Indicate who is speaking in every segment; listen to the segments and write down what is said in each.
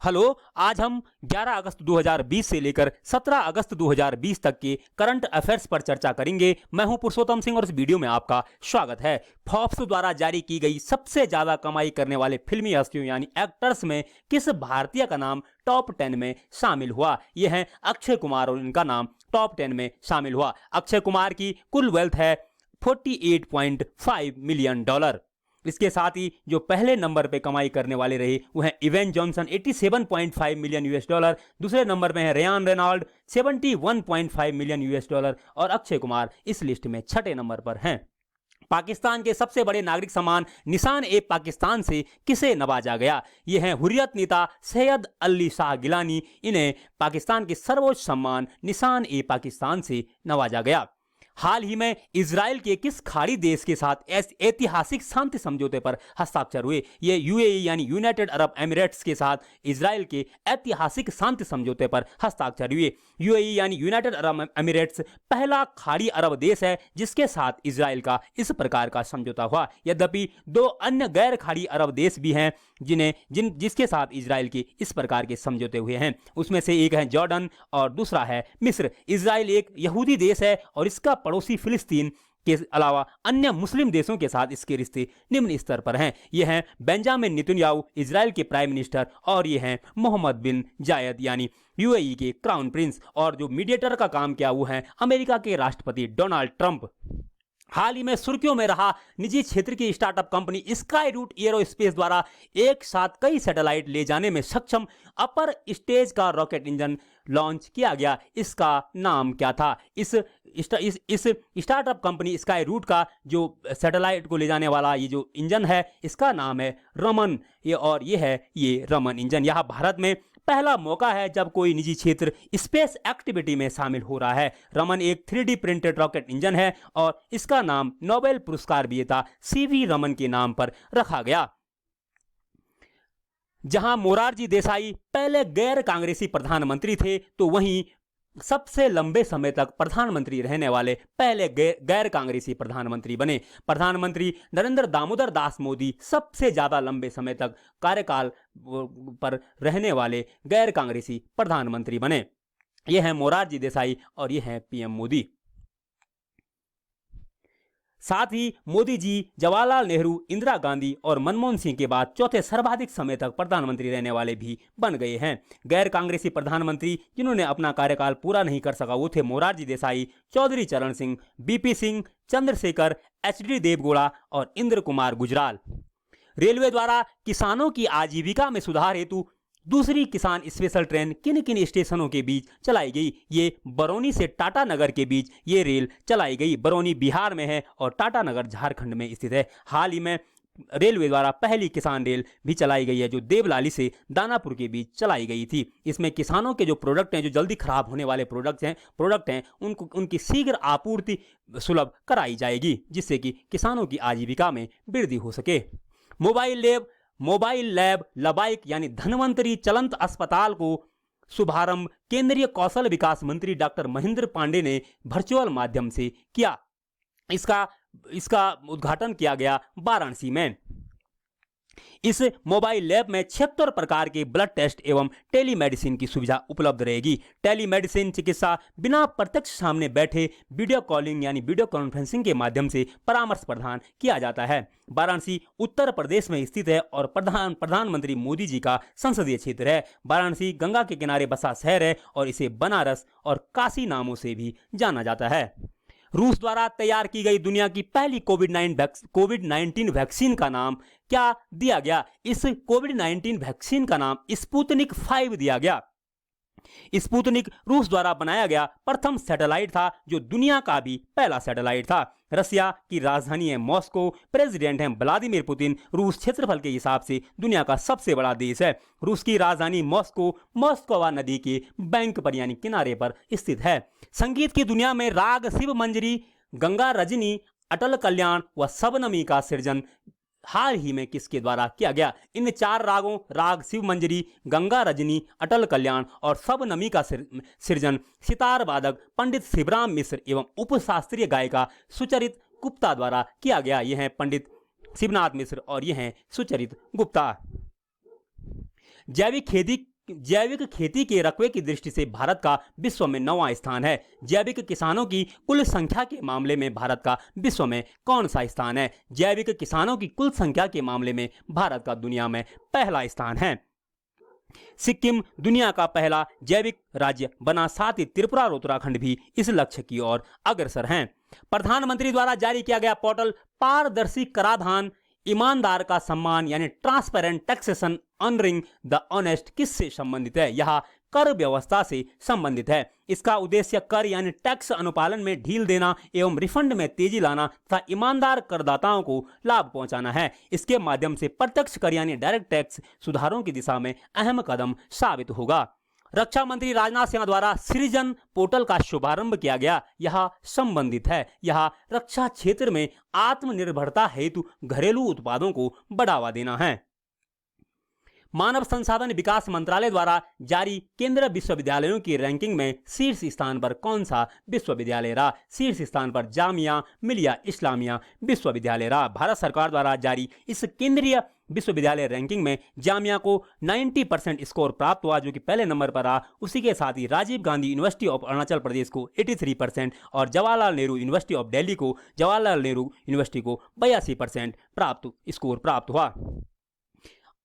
Speaker 1: Hello. आज हम 11 अगस्त 2020 से लेकर 17 अगस्त 2020 तक के करंट अफेयर्स पर चर्चा करेंगे। मैं हूं पुरुषोत्तम सिंह और इस वीडियो में आपका स्वागत है। फोर्ब्स द्वारा जारी की गई सबसे ज्यादा कमाई करने वाले फिल्मी हस्तियों यानी एक्टर्स में किस भारतीय का नाम टॉप 10 में शामिल हुआ? यह है अक्षय कुमार और इनका नाम टॉप 10 में शामिल हुआ। अक्षय कुमार की कुल वेल्थ है $48.5 मिलियन। इसके साथ ही जो पहले नंबर पे कमाई करने वाले रहे वो हैं इवेन जॉनसन 87.5 मिलियन US डॉलर, दूसरे नंबर पे है Ryan Reynold 71.5 million US dollar और अक्षय कुमार इस लिस्ट में छठे नंबर पर हैं। पाकिस्तान के सबसे बड़े नागरिक सम्मान निशान-ए-पाकिस्तान से किसे नवाजा गया? ये हैं हुर्रियत नेता सैयद अली शाह गिलानी। इन्हें पाकिस्तान के सर्वोच्च सम्मान निशान-ए-पाकिस्तान से नवाजा गया। हाल ही में इजराइल के किस खाड़ी देश के साथ ऐतिहासिक शांति समझौते पर हस्ताक्षर हुए? ये यूएई यानी यूनाइटेड अरब एमिरेट्स के साथ इजराइल के ऐतिहासिक शांति समझौते पर हस्ताक्षर हुए। यूएई यानी यूनाइटेड अरब एमिरेट्स पहला खाड़ी अरब देश है जिसके साथ इजराइल का इस प्रकार का समझौता हुआ। यद्यपि दो अन्य गैर खाड़ी अरब देश भी हैं जिसके साथ इजराइल के इस प्रकार के समझौते हुए हैं। उसमें से एक है जॉर्डन और दूसरा है मिस्र। इजराइल एक यहूदी देश है और इसका पड़ोसी फिलिस्तीन के अलावा अन्य मुस्लिम देशों के साथ इसके रिश्ते निम्न स्तर पर हैं। ये हैं बेंजामिन नेतन्याहू इजराइल के प्राइम मिनिस्टर और ये हैं मोहम्मद बिन जायद यानी यूएई के क्राउन प्रिंस। और जो मीडिएटर का काम किया वो है अमेरिका के राष्ट्रपति डोनाल्ड ट्रंप। हाल ही में सुर्खियों में रहा निजी क्षेत्र की startup company Skyroot Aerospace द्वारा एक साथ कई सैटेलाइट ले जाने में सक्षम अपर स्टेज का रॉकेट इंजन लॉन्च किया गया। इसका नाम क्या था? इस स्टार्टअप कंपनी स्काई रूट का जो सैटेलाइट को ले जाने वाला ये जो इंजन है इसका नाम है रमन। ये रमन इंजन। यहाँ भारत में पहला मौका है जब कोई निजी क्षेत्र स्पेस एक्टिविटी में शामिल हो रहा है। रमन एक 3D प्रिंटेड रॉकेट इंजन है और इसका नाम नोबेल पुरस्कार विजेता सीवी रमन के नाम पर रखा गया। जहां मोरारजी देसाई पहले गैर कांग्रेसी प्रधानमंत्री थे तो वहीं सबसे लंबे समय तक प्रधानमंत्री रहने वाले पहले गैर कांग्रेसी प्रधानमंत्री बने। प्रधानमंत्री नरेंद्र दामोदर दास मोदी सबसे ज्यादा लंबे समय तक कार्यकाल पर रहने वाले गैर कांग्रेसी प्रधानमंत्री बने। यह हैं मोरारजी देसाई और यह हैं पीएम मोदी। साथ ही मोदी जी जवाहरलाल नेहरू, इंदिरा गांधी और मनमोहन सिंह के बाद चौथे सर्वाधिक समय तक प्रधानमंत्री रहने वाले भी बन गए हैं। गैर कांग्रेसी प्रधानमंत्री जिन्होंने अपना कार्यकाल पूरा नहीं कर सका वो थे मोरारजी देसाई, चौधरी चरण सिंह, बीपी सिंह, चंद्रशेखर, एचडी देवगौड़ा और इंद्र कुमार गुजराल। रेलवे द्वारा किसानों की आजीविका में सुधार हेतु दूसरी किसान स्पेशल ट्रेन किन किन स्टेशनों के बीच चलाई गई? ये बरौनी से टाटानगर के बीच ये रेल चलाई गई। बरौनी बिहार में है और टाटानगर झारखंड में स्थित है। हाल ही में रेलवे द्वारा पहली किसान रेल भी चलाई गई है जो देवलाली से दानापुर के बीच चलाई गई थी। इसमें किसानों के जो प्रोडक्ट हैं, जो जल्दी खराब होने वाले प्रोडक्ट हैं उनकी शीघ्र आपूर्ति सुलभ कराई जाएगी जिससे कि किसानों की आजीविका में वृद्धि हो सके। मोबाइल लैब लबाइक यानी धन्वंतरी चलंत अस्पताल को शुभारंभ केंद्रीय कौशल विकास मंत्री डॉक्टर महेंद्र पांडे ने वर्चुअल माध्यम से किया। इसका उद्घाटन किया गया वाराणसी में। इस मोबाइल लैब में 76 प्रकार के ब्लड टेस्ट एवं टेलीमेडिसिन की सुविधा उपलब्ध रहेगी। टेलीमेडिसिन चिकित्सा बिना प्रत्यक्ष सामने बैठे वीडियो कॉलिंग यानी वीडियो कॉन्फ्रेंसिंग के माध्यम से परामर्श प्रदान किया जाता है। वाराणसी उत्तर प्रदेश में स्थित है और प्रधानमंत्री मोदी जी का संसदीय क्षेत्र है। वाराणसी गंगा के किनारे बसा शहर है और इसे बनारस और काशी नामों से भी जाना जाता है। रूस द्वारा तैयार की गई दुनिया की पहली कोविड-19 वैक्सीन का नाम क्या दिया गया? इस कोविड-19 वैक्सीन का नाम स्पुतनिक 5 दिया गया। स्पुतनिक रूस द्वारा बनाया गया प्रथम सैटेलाइट था जो दुनिया का भी पहला सैटेलाइट था। रसिया की राजधानी है मॉस्को। प्रेसिडेंट हैं व्लादिमीर पुतिन। रूस क्षेत्रफल के हिसाब से दुनिया का सबसे बड़ा देश है। रूस की राजधानी मॉस्कोवा नदी के बैंक पर यानी किनारे पर स्थित है। संगीत की दुनिया में राग शिव मंजरी, गंगा रजनी, अटल कल्याण व सबनमी का सृजन हाल ही में किसके द्वारा किया गया? इन चार रागों राग शिव मंजरी, गंगा रजनी, अटल कल्याण और सबनमी का सृजन सितार वादक पंडित शिवराम मिश्र एवं उपशास्त्रीय गायिका सुचरित गुप्ता द्वारा किया गया। यह हैं पंडित शिवनाथ मिश्र और यह हैं सुचरित गुप्ता। जैविक खेती जैविक खेती के रकबे की दृष्टि से भारत का विश्व में 9वां स्थान है। जैविक किसानों की कुल संख्या के मामले में भारत का विश्व में कौन सा स्थान है? जैविक किसानों की कुल संख्या के मामले में भारत का दुनिया में पहला स्थान है। सिक्किम दुनिया का पहला जैविक राज्य बना, साथ ही त्रिपुरा और उत्तराखंड भी इस लक्ष्य की ओर अग्रसर हैं। प्रधानमंत्री द्वारा जारी किया गया पोर्टल पारदर्शी कराधान ईमानदार का सम्मान यानी transparent taxation honouring the honest किससे संबंधित है? यह कर व्यवस्था से संबंधित है। इसका उद्देश्य कर यानी टैक्स अनुपालन में ढील देना एवं रिफंड में तेजी लाना तथा ईमानदार करदाताओं को लाभ पहुंचाना है। इसके माध्यम से प्रत्यक्ष कर यानी डायरेक्ट टैक्स सुधारों की दिशा में अहम कदम साबित होगा। रक्षा मंत्री राजनाथ सिंह द्वारा सृजन पोर्टल का शुभारंभ किया गया। यह संबंधित है। यह रक्षा क्षेत्र में आत्मनिर्भरता हेतु घरेलू उत्पादों को बढ़ावा देना है। मानव संसाधन विकास मंत्रालय द्वारा जारी केंद्रीय विश्वविद्यालयों की रैंकिंग में शीर्ष स्थान पर कौन सा विश्वविद्यालय रहा? शीर्ष स्थान पर जामिया मिलिया इस्लामिया विश्वविद्यालय रहा। भारत सरकार द्वारा जारी इस केंद्रीय विश्वविद्यालय रैंकिंग में जामिया को 90% स्कोर प्राप्त हुआ, जो कि पहले नंबर पर रहा। उसी के साथ ही राजीव गांधी यूनिवर्सिटी ऑफ अरुणाचल प्रदेश को 83% और जवाहरलाल नेहरू यूनिवर्सिटी ऑफ दिल्ली को 82% स्कोर प्राप्त हुआ।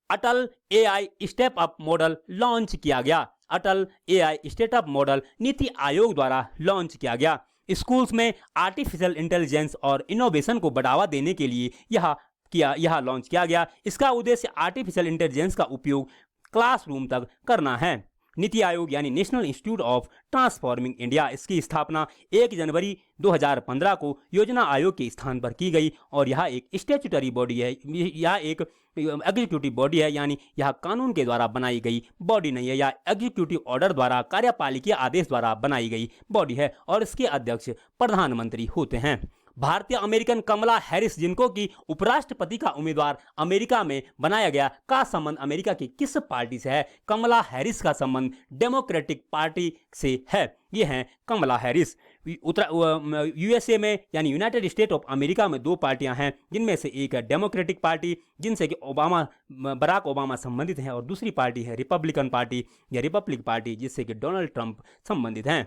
Speaker 1: Atal AI step up model launch किया गया। Atal AI step up model NITI Aayog द्वारा लॉन्च किया गया। स्कूल्स में आर्टिफिशियल इंटेलिजेंस और इनोवेशन को बढ़ावा देने के लिए यह लॉन्च किया गया। इसका उद्देश्य आर्टिफिशियल इंटेलिजेंस का उपयोग क्लासरूम तक करना है। नीति आयोग यानी national institute of transforming India, इसकी स्थापना 1 जनवरी 2015 को योजना आयोग के स्थान पर की गई और यह एक स्टैट्यूटरी बॉडी है। यह एक एग्जीक्यूटिव बॉडी है, यानी यह कानून के द्वारा बनाई गई बॉडी नहीं है। यह एग्जीक्यूटिव ऑर्डर द्वारा कार्यपालिकीय आदेश द्वारा बनाई गई बॉडी है और इसके अध्यक्ष प्रधानमंत्री होते हैं। भारतीय अमेरिकन कमला हैरिस, जिनको की उपराष्ट्रपति का उम्मीदवार अमेरिका में बनाया गया, का संबंध अमेरिका की किस पार्टी से है? कमला हैरिस का संबंध डेमोक्रेटिक पार्टी से है। ये हैं कमला हैरिस। यूएसए में यानी यूनाइटेड स्टेट ऑफ अमेरिका में 2 पार्टियां हैं, जिनमें से एक है डेमोक्रेटिक पार्टी, जिनसे कि बराक ओबामा संबंधित हैं, और दूसरी पार्टी है रिपब्लिकन पार्टी या रिपब्लिक पार्टी, जिससे कि डोनाल्ड ट्रंप संबंधित हैं।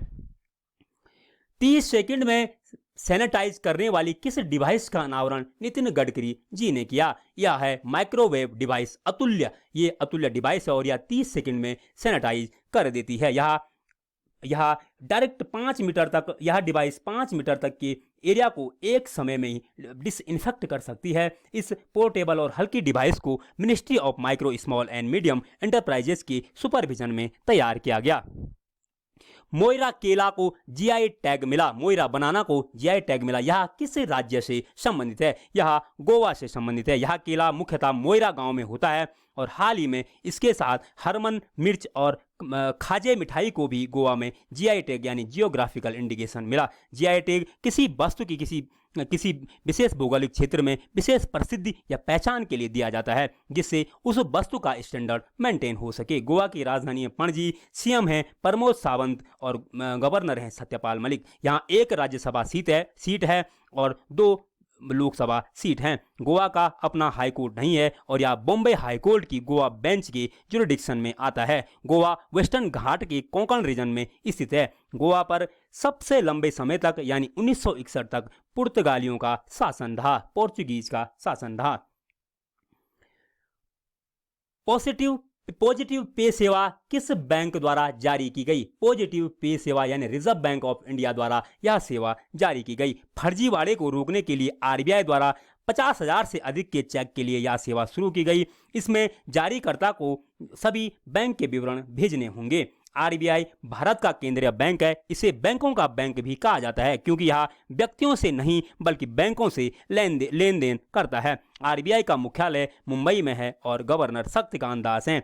Speaker 1: 30 सेकंड में सैनिटाइज करने वाली किस डिवाइस का अनावरण नितिन गडकरी जी ने किया? यह है माइक्रोवेव डिवाइस अतुल्य। ये अतुल्य डिवाइस है और यह 30 सेकंड में सैनिटाइज कर देती है। यह डायरेक्ट 5 मीटर तक, यह डिवाइस 5 मीटर तक के एरिया को एक समय में ही डिसइंफेक्ट कर सकती है। इस पोर्टेबल और हल्की डिवाइस को ministry of micro small and medium enterprises के सुपरविजन में तैयार किया गया। मोइरा केला को जीआई टैग मिला। मोइरा बनाना को जीआई टैग मिला। यह किस राज्य से संबंधित है? यह गोवा से संबंधित है। यह केला मुख्यतः मोइरा गांव में होता है और हाल ही में इसके साथ हरमन मिर्च और खाजे मिठाई को भी गोवा में जीआई टैग यानी जियोग्राफिकल इंडिकेशन मिला। जीआई टैग किसी वस्तु की किसी विशेष भौगोलिक क्षेत्र में विशेष प्रसिद्धि या पहचान के लिए दिया जाता है, जिससे उस वस्तु का स्टैंडर्ड मेंटेन हो सके। गोवा की राजधानी है पणजी। सीएम हैं प्रमोद सावंत और गवर्नर हैं सत्यपाल मलिक। यहाँ 1 राज्यसभा सीट है और 2 लोकसभा सीट हैं। गोवा का अपना हाईकोर्ट नहीं है और यह बॉम्बे हाईकोर्ट की गोवा बेंच के जुरिडिक्शन में आता है। गोवा वेस्टर्न घाट के कोंकण रीजन में स्थित है। गोवा पर सबसे लंबे समय तक यानी 1961 तक पुर्तगालियों का शासन रहा, पोर्चुगीज का शासन रहा। पॉजिटिव पे सेवा किस बैंक द्वारा जारी की गई? पॉजिटिव पे सेवा यानी रिजर्व बैंक ऑफ इंडिया द्वारा यह सेवा जारी की गई। फर्जीवाड़े को रोकने के लिए आरबीआई द्वारा 50,000 से अधिक के चेक के लिए यह सेवा शुरू की गई। इसमें जारीकर्ता को सभी बैंक के विवरण भेजने होंगे। आरबीआई भारत का केंद्रीय बैंक है। इसे बैंकों का बैंक भी कहा जाता है, क्योंकि यह व्यक्तियों से नहीं बल्कि बैंकों से लेन देन करता है। आरबीआई का मुख्यालय मुंबई में है और गवर्नर शक्तिकांत दास हैं।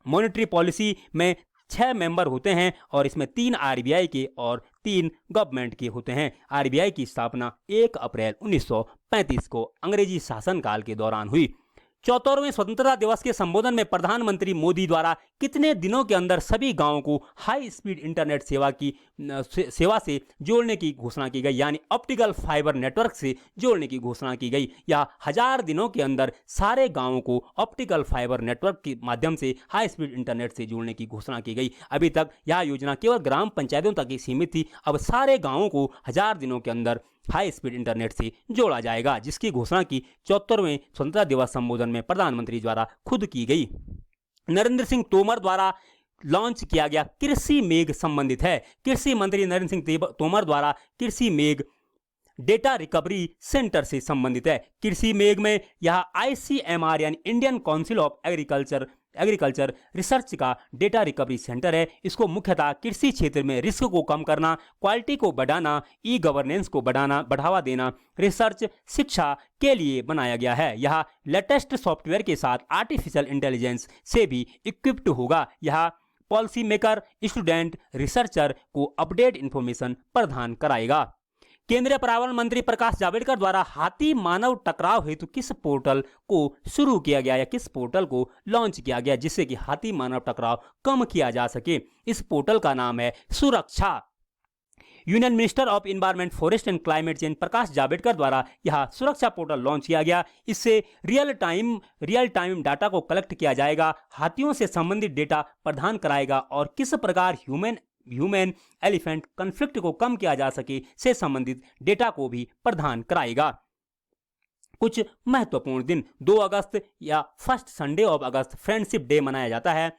Speaker 1: मॉनेटरी पॉलिसी में 6 मेंबर होते हैं और इसमें 3 आरबीआई के और 3 गवर्नमेंट के होते हैं। आरबीआई की स्थापना 1 अप्रैल 1935 को अंग्रेजी शासनकाल के दौरान हुई। 74वें स्वतंत्रता दिवस के संबोधन में प्रधानमंत्री मोदी द्वारा कितने दिनों के अंदर सभी गांवों को हाई स्पीड इंटरनेट सेवा से जोड़ने की घोषणा की गई, यानी ऑप्टिकल फाइबर नेटवर्क से जोड़ने की घोषणा की गई, या 1000 दिनों के अंदर सारे गांवों को ऑप्टिकल फाइबर नेटवर्क के माध्यम से हाई स्पीड इंटरनेट से जोड़ने की घोषणा की गई। अभी तक यह योजना केवल ग्राम पंचायतों तक ही सीमित थी, अब सारे गांवों को 1000 दिनों के अंदर हाई स्पीड इंटरनेट से जोड़ा जाएगा, जिसकी घोषणा की 74वें स्वतंत्रता दिवस संबोधन में प्रधानमंत्री द्वारा खुद की गई। नरेंद्र सिंह तोमर द्वारा लॉन्च किया गया कृषि मेघ संबंधित है। कृषि मंत्री नरेंद्र सिंह तोमर द्वारा कृषि मेघ डेटा रिकवरी सेंटर से संबंधित है। कृषि मेघ में यह ICMR यानी Indian council of agriculture research का डेटा रिकवरी सेंटर है। इसको मुख्यतः कृषि क्षेत्र में रिस्क को कम करना, क्वालिटी को बढ़ाना, ई गवर्नेंस को बढ़ावा देना, रिसर्च, शिक्षा के लिए बनाया गया है। यह लेटेस्ट सॉफ्टवेयर के साथ आर्टिफिशियल इंटेलिजेंस से भी इक्विप्ड होगा। यह पॉलिसी मेकर, स्टूडेंट, रिसर्चर को अपडेट इंफॉर्मेशन प्रदान कराएगा। केंद्रीय पर्यावरण मंत्री प्रकाश जावड़ेकर द्वारा हाथी मानव टकराव हेतु किस पोर्टल को शुरू किया गया या किस पोर्टल को लॉन्च किया गया जिससे कि हाथी मानव टकराव कम किया जा सके? इस पोर्टल का नाम है Suraksha. Union minister of environment, forest and climate change Prakash Javadekar द्वारा यह सुरक्षा पोर्टल लॉन्च किया गया। इससे रियल टाइम डाटा को कलेक्ट किया जाएगा, हाथियों से संबंधित डेटा प्रदान कराएगा और किस प्रकार ह्यूमन एलिफेंट कॉन्फ्लिक्ट को कम किया जा सके से संबंधित डेटा को भी प्रदान कराएगा। कुछ महत्वपूर्ण दिन: 2 अगस्त या फर्स्ट संडे ऑफ अगस्त फ्रेंडशिप डे मनाया जाता है।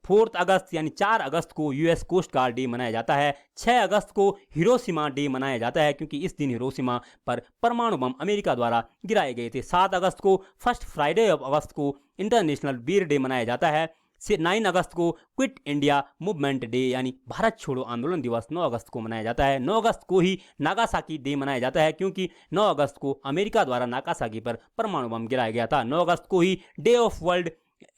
Speaker 1: 4 अगस्त यानी 4 अगस्त को यूएस कोस्ट गार्ड डे मनाया जाता है। 6 अगस्त को हिरोशिमा डे मनाया जाता है क्योंकि इस दिन हिरोशिमा पर परमाणु बम अमेरिका द्वारा गिराए गए थे। 7 अगस्त को फर्स्ट फ्राइडे ऑफ अगस्त को इंटरनेशनल बीर डे मनाया जाता है। 9 अगस्त को क्विट इंडिया मूवमेंट डे यानी भारत छोड़ो आंदोलन दिवस 9 अगस्त को मनाया जाता है। 9 अगस्त को ही नागासाकी डे मनाया जाता है क्योंकि 9 अगस्त को अमेरिका द्वारा नागासाकी पर परमाणु बम गिराया गया था। 9 अगस्त को ही day of world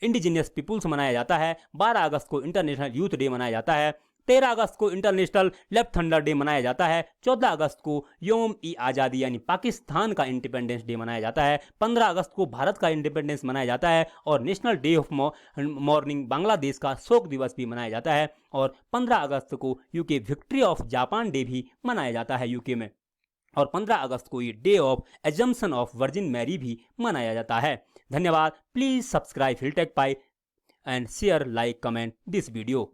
Speaker 1: indigenous peoples मनाया जाता है। 12 अगस्त को इंटरनेशनल यूथ डे मनाया जाता है। 13 अगस्त को इंटरनेशनल लेफ्ट थंडर डे मनाया जाता है। 14 अगस्त को योम ई आज़ादी यानी पाकिस्तान का इंडिपेंडेंस डे मनाया जाता है। 15 अगस्त को भारत का इंडिपेंडेंस मनाया जाता है और national day of morning Bangladesh का शोक दिवस भी मनाया जाता है। और 15 अगस्त को UK victory of Japan day भी मनाया जाता है यूके में। और 15 अगस्त को ये day of assumption of virgin Mary भी मनाया जाता है। धन्यवाद। Please subscribe Hilltech Pi and share, like, comment this video.